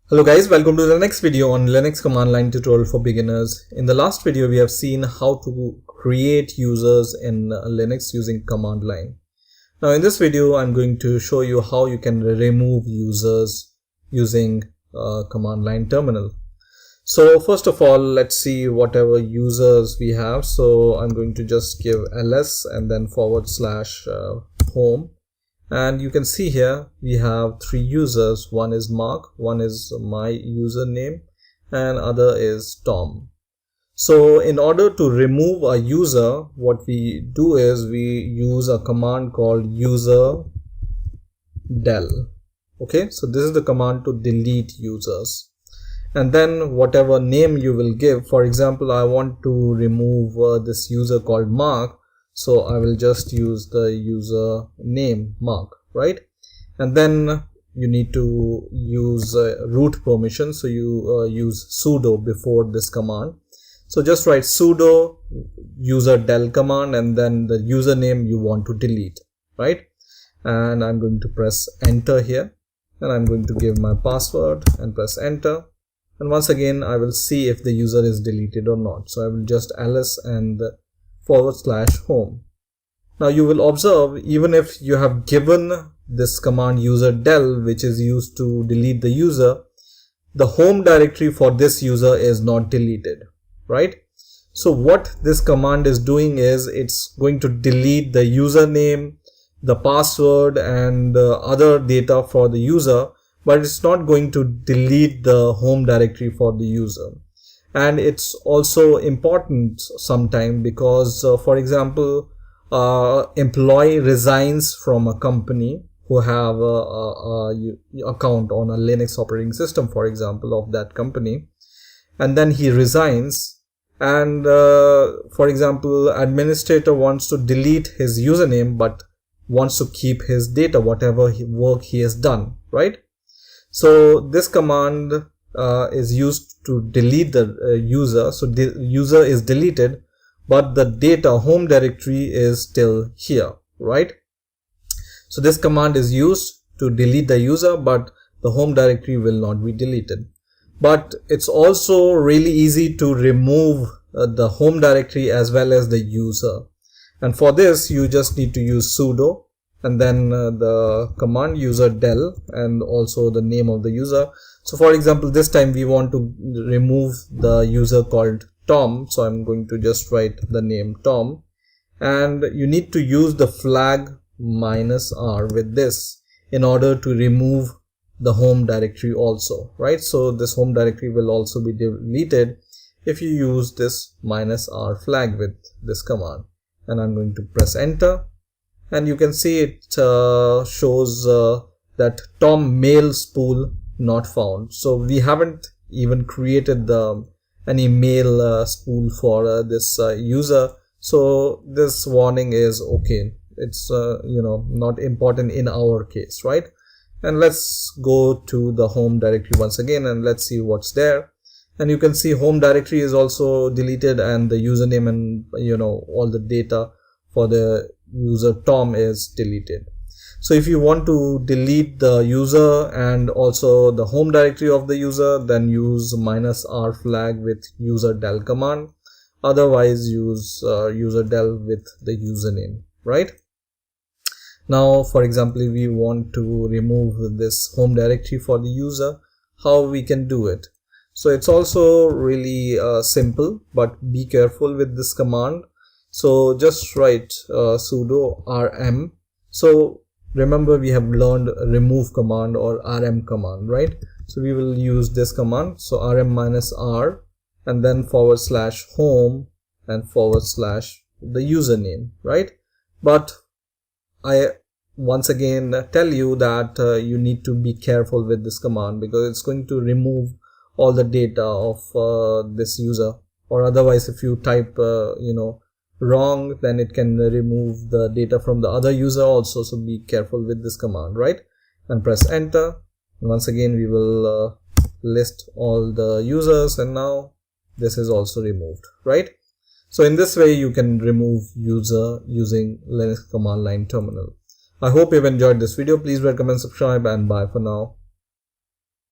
Hello guys, welcome to the next video on Linux command line tutorial for beginners. In the last video, we have seen how to create users in Linux using command line. Now in this video, I'm going to show you how you can remove users using command line terminal. So first of all, let's see whatever users we have. So I'm going to just give ls and then / home. And you can see here we have three users. One is Mark, one is my username, and other is Tom. So in order to remove a user, what we do is we use a command called userdel. Okay, so this is the command to delete users. And then whatever name you will give, for example, I want to remove this user called Mark. So I will just use the user name Mark, right? And then you need to use root permission. So you use sudo before this command. So just write sudo userdel command and then the username you want to delete, right? And I'm going to press enter here and I'm going to give my password and press enter. And once again, I will see if the user is deleted or not. So I will just ls and / home. Now you will observe, even if you have given this command userdel, which is used to delete the user, the home directory for this user is not deleted, right? So what this command is doing is it's going to delete the username, the password, and other data for the user, but it's not going to delete the home directory for the user. And it's also important sometimes because, for example, employee resigns from a company who have a account on a Linux operating system, for example, of that company, and then he resigns. And for example, administrator wants to delete his username but wants to keep his data, whatever work he has done, right? So this command is used to delete the user. So the user is deleted, but the data home directory is still here, right? So this command is used to delete the user, but the home directory will not be deleted. But it's also really easy to remove the home directory as well as the user. And for this, you just need to use sudo and then the command userdel and also the name of the user. So for example, this time we want to remove the user called Tom. So I'm going to just write the name Tom, and you need to use the flag -r with this in order to remove the home directory also, right? So this home directory will also be deleted if you use this -r flag with this command. And I'm going to press enter. And you can see it shows that Tom mail spool not found. So we haven't even created any mail spool for this user. So this warning is okay. It's not important in our case, right? And let's go to the home directory once again and let's see what's there. And you can see home directory is also deleted and the username and all the data for the user Tom is deleted. So if you want to delete the user and also the home directory of the user, then use -r flag with userdel command. Otherwise use userdel with the username, right? Now for example, if we want to remove this home directory for the user, how we can do it? So it's also really simple, but be careful with this command. So just write sudo rm. So remember, we have learned remove command or rm command, right? So we will use this command. So rm -r and then / home and / the username, right? But I once again tell you that you need to be careful with this command because it's going to remove all the data of this user, or otherwise if you type wrong, then it can remove the data from the other user also. So be careful with this command, right? And press enter. And once again, we will list all the users, and now this is also removed, right? So in this way you can remove user using Linux command line terminal. I hope you've enjoyed this video. Please rate, comment, subscribe, and bye for now.